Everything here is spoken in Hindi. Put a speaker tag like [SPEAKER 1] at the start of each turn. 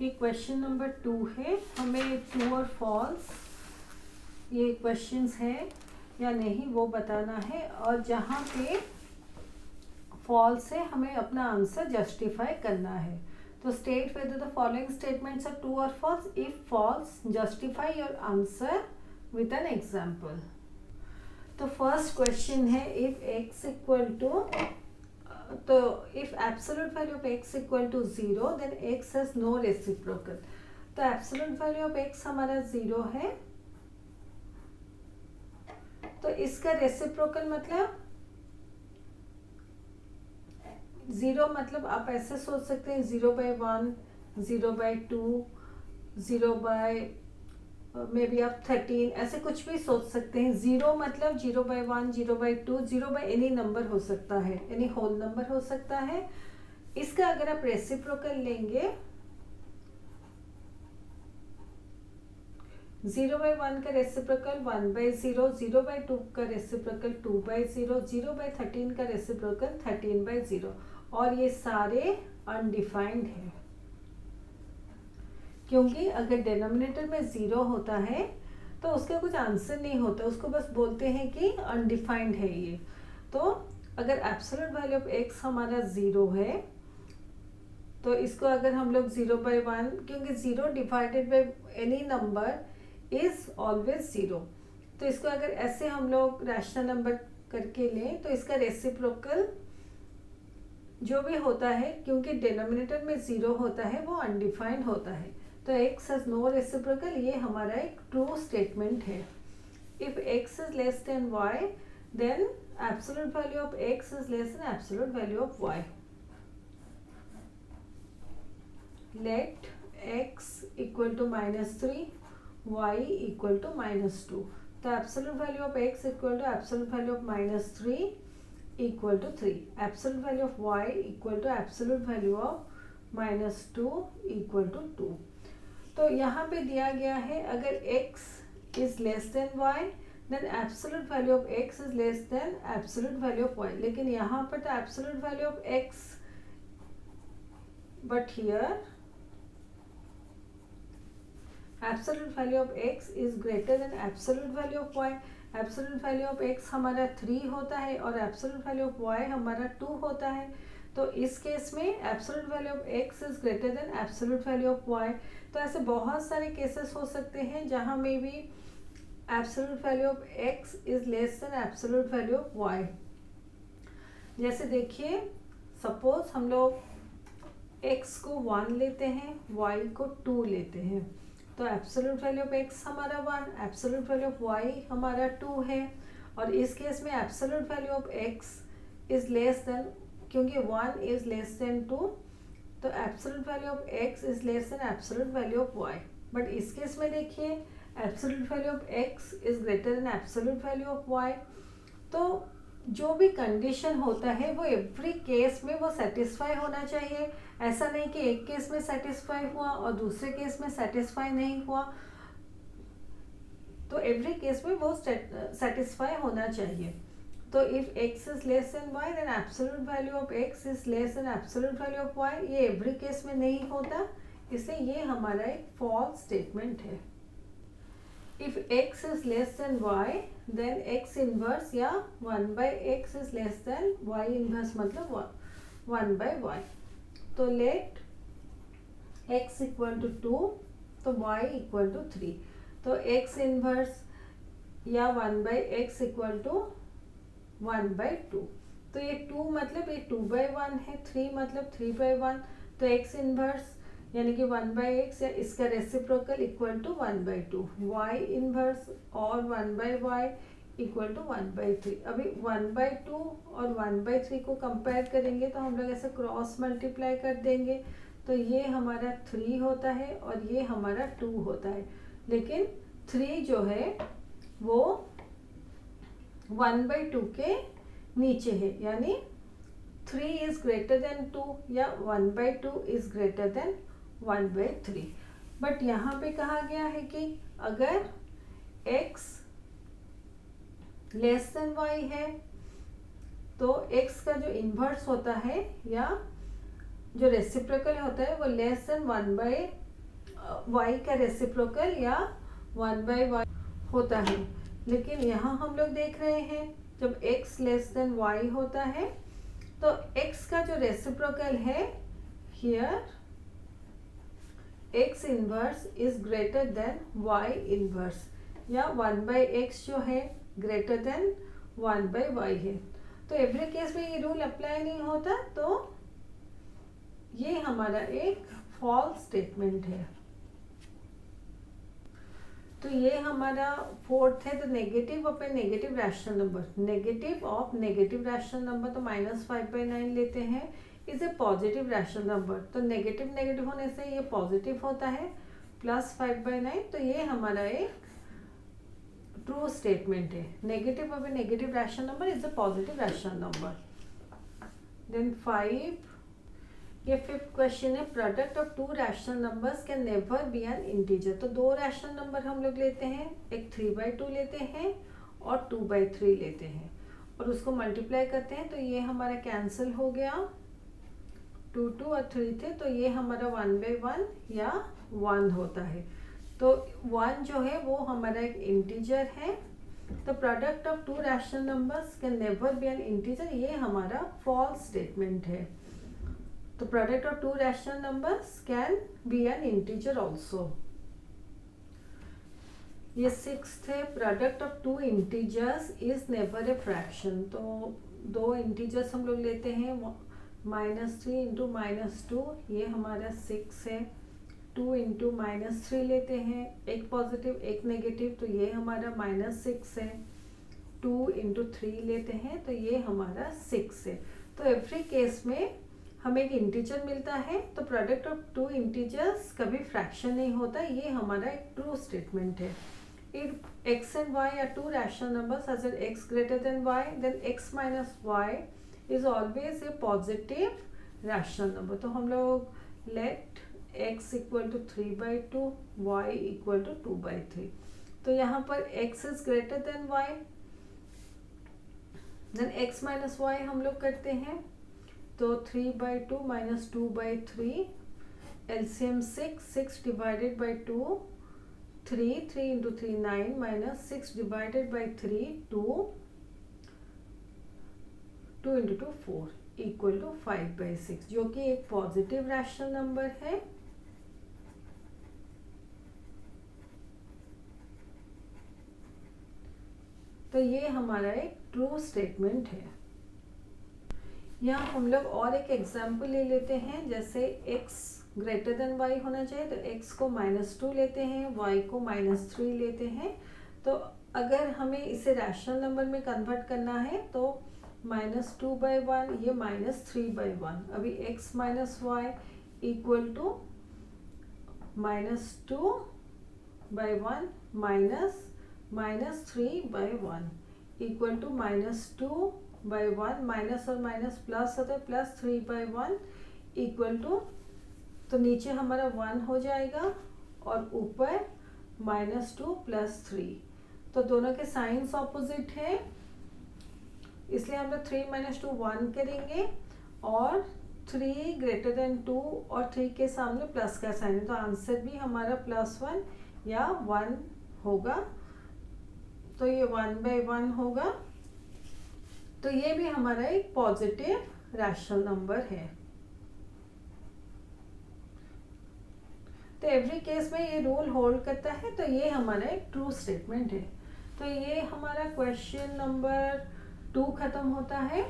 [SPEAKER 1] ये क्वेश्चन नंबर 2 है। हमें ट्रू और फॉल्स ये क्वेश्चंस है या नहीं वो बताना है, और जहाँ पे फॉल्स है हमें अपना आंसर जस्टिफाई करना है। तो state whether the following statements are true और false. If false, justify your answer with an example. तो फर्स्ट क्वेश्चन है, इफ एक्स इक्वल टू, तो if absolute value of x equal to 0 then x has no reciprocal. तो एब्सोल्यूट वैल्यू ऑफ एक्स हमारा 0 है, तो इसका रेसिप्रोकल मतलब 0, मतलब आप ऐसे सोच सकते हैं 0/1, 0/2, 0 मे बी आप 13, ऐसे कुछ भी सोच सकते हैं। 0 मतलब 0/1, 0/2, 0 बाय एनी नंबर हो सकता है, एनी होल नंबर हो सकता है। इसका अगर आप रेसिप्रोकल लेंगे, 0/1 का रेसिप्रोकल 1/0, 0/2 का रेसिप्रोकल 2/0, 0/13 का रेसिप्रोकल 13/0, और ये सारे अनडिफाइंड है, क्योंकि अगर डिनोमिनेटर में 0 होता है तो उसका कुछ आंसर नहीं होता, उसको बस बोलते हैं कि अनडिफाइंड है ये। तो अगर एब्सोल्यूट वैल्यू ऑफ एक्स हमारा 0 है, तो इसको अगर हम लोग 0/1, क्योंकि 0 divided by any number is always 0, तो इसको अगर ऐसे हम लोग रैशनल नंबर करके लें तो इसका रेसिप्रोकल जो भी होता है, क्योंकि डिनोमिनेटर में 0 होता है, वो अनडिफाइंड होता है। तो x हैज नो रेसिप्रोकल, ये हमारा एक ट्रू स्टेटमेंट है। If x is less than y, then absolute value of x is less than absolute value of y। Let x equal to -3, y equal to -2। तो absolute value of x equal to absolute value of -3 equal to 3, absolute value of y equal to absolute value of -2 equal to 2। तो यहाँ पे दिया गया है, अगर x is less than y then absolute value of x is less than absolute value of y, लेकिन यहाँ पर तो absolute value of x, but here absolute value of x is greater than absolute value of y। Absolute value of x हमारा 3 होता है और एब्सोल्यूट वैल्यू ऑफ y हमारा 2 होता है। तो इस केस में absolute value of x is greater than absolute value of y। तो ऐसे बहुत सारे केसेस हो सकते हैं जहाँ में भी absolute value of x is less than absolute value of y। जैसे देखिए, सपोज हम लोग x को 1 लेते हैं, y को 2 लेते हैं, तो एब्सोल्यूट वैल्यू ऑफ x हमारा 1, एब्सोल्यूट वैल्यू ऑफ y हमारा 2 है। और इस केस में absolute value of x is less then, क्योंकि 1 इज लेस देन 2, तो absolute value of x is less than absolute value of y। But इस केस में देखिए, absolute value of x is greater than absolute value of y। तो जो भी कंडीशन होता है वो एवरी केस में वो सेटिस्फाई होना चाहिए। ऐसा नहीं कि एक केस में सेटिस्फाई हुआ और दूसरे केस में सेटिस्फाई नहीं हुआ, तो एवरी केस में वो सेटिस्फाई होना चाहिए। तो if x is less than y then absolute value of x is less than absolute value of y, ये एवरी केस में नहीं होता, इसलिए ये हमारा एक फॉल्स स्टेटमेंट है। If x is less than y, then x inverse या 1/x is less than y inverse, मतलब 1/y। तो let x equal to 2, तो y equal to 3। तो x inverse या 1/x equal to 1/2। तो ये 2 मतलब ये 2/1 है, 3 मतलब 3/1। तो x inverse यानी कि 1/x या इसका reciprocal equal to 1/2, y inverse और 1/y इक्वल टू 1/3। अभी 1/2 और 1/3 को कंपेयर करेंगे तो हम लोग ऐसे क्रॉस मल्टीप्लाई कर देंगे, तो ये हमारा 3 होता है और ये हमारा 2 होता है। लेकिन 3 जो है वो 1/2 के नीचे है, यानी 3 इज ग्रेटर देन 2 या 1/2 इज ग्रेटर देन 1/3। बट यहाँ पे कहा गया है कि अगर x लेस देन y है तो x का जो इन्वर्स होता है या जो रेसिप्रोकल होता है वो लेस देन 1/3 y का रेसिप्रोकल या 1/y होता है। लेकिन यहाँ हम लोग देख रहे हैं जब x लेस देन y होता है तो x का जो रेसिप्रोकल है here x inverse is greater than y inverse, या 1/x जो है ग्रेटर देन 1/y है। तो एवरी केस में ये रूल अप्लाई नहीं होता, तो ये हमारा एक फॉल्स स्टेटमेंट है। तो ये हमारा फोर्थ है, the negative of a negative rational number. Negative of negative rational number तो -5/9 लेते हैं, is a positive rational number. तो नेगेटिव नेगेटिव होने से ये पॉजिटिव होता है, +5/9। तो ये हमारा एक ट्रू स्टेटमेंट है। Negative of a negative rational number is a positive rational number. Then 5, ये फिफ्थ क्वेश्चन है, product of 2 rational numbers can never be an integer. तो 2 रैशनल नंबर हम लोग लेते हैं, एक 3/2 लेते हैं और 2/3 लेते हैं और उसको मल्टीप्लाई करते हैं, तो ये हमारा कैंसिल हो गया। 2 और 3 थे, तो ये हमारा 1/1 या 1 होता है। तो 1 जो है वो हमारा एक इंटीजर है। तो product of 2 rational numbers can never be an integer, ये हमारा फॉल्स स्टेटमेंट है। तो product of 2 rational numbers can be an integer also. ये 6th है, product of 2 integers is never a fraction. तो 2 इंटीजर्स हम लोग लेते हैं, -3 × -2, ये हमारा 6 है। 2 × -3 लेते हैं, एक पॉजिटिव एक नेगेटिव, तो ये हमारा -6 है। 2 × 3 लेते हैं, तो ये हमारा 6 है। तो एवरी केस में हमें एक इंटीजर मिलता है। तो प्रोडक्ट ऑफ 2 इंटीजर्स कभी फ्रैक्शन नहीं होता, ये हमारा एक ट्रू स्टेटमेंट है। If x and y are 2 rational numbers such that x greater than y, then x minus y is always a positive rational number। तो हम लोग let x equal to 3/2, y equal to 2/3। तो यहाँ पर x is greater than y, then x minus y हम लोग करते हैं, तो 3/2 minus 2/3, LCM 6 divided by 2, 3 × 3 9 minus 6 divided by 3 2 × 2 4 equal to 5/6, जो कि एक पॉजिटिव रैशनल नंबर है। तो ये हमारा एक ट्रू स्टेटमेंट है। यहाँ हम लोग और एक एग्जाम्पल ले लेते हैं, जैसे x ग्रेटर देन y होना चाहिए, तो x को -2 लेते हैं, y को -3 लेते हैं। तो अगर हमें इसे रैशनल नंबर में कन्वर्ट करना है तो -2/1 ये -3/1, अभी x minus y equal to -2/1 -3/1 equal to -2/1, minus और माइनस प्लस होता है, +3/1 इक्वल टू, तो नीचे हमारा 1 हो जाएगा और ऊपर -2 + 3। तो दोनों के साइंस ऑपोजिट है, इसलिए हम लोग 3 - 2 1 करेंगे और 3 ग्रेटर देन 2 और 3 के सामने प्लस का साइन है, तो आंसर भी हमारा +1 या 1 होगा। तो ये 1/1 होगा। तो ये भी हमारा एक पॉजिटिव रैशनल नंबर है। तो एवरी केस में ये रूल होल्ड करता है, तो ये हमारा एक ट्रू स्टेटमेंट है। तो ये हमारा क्वेश्चन नंबर 2 खत्म होता है।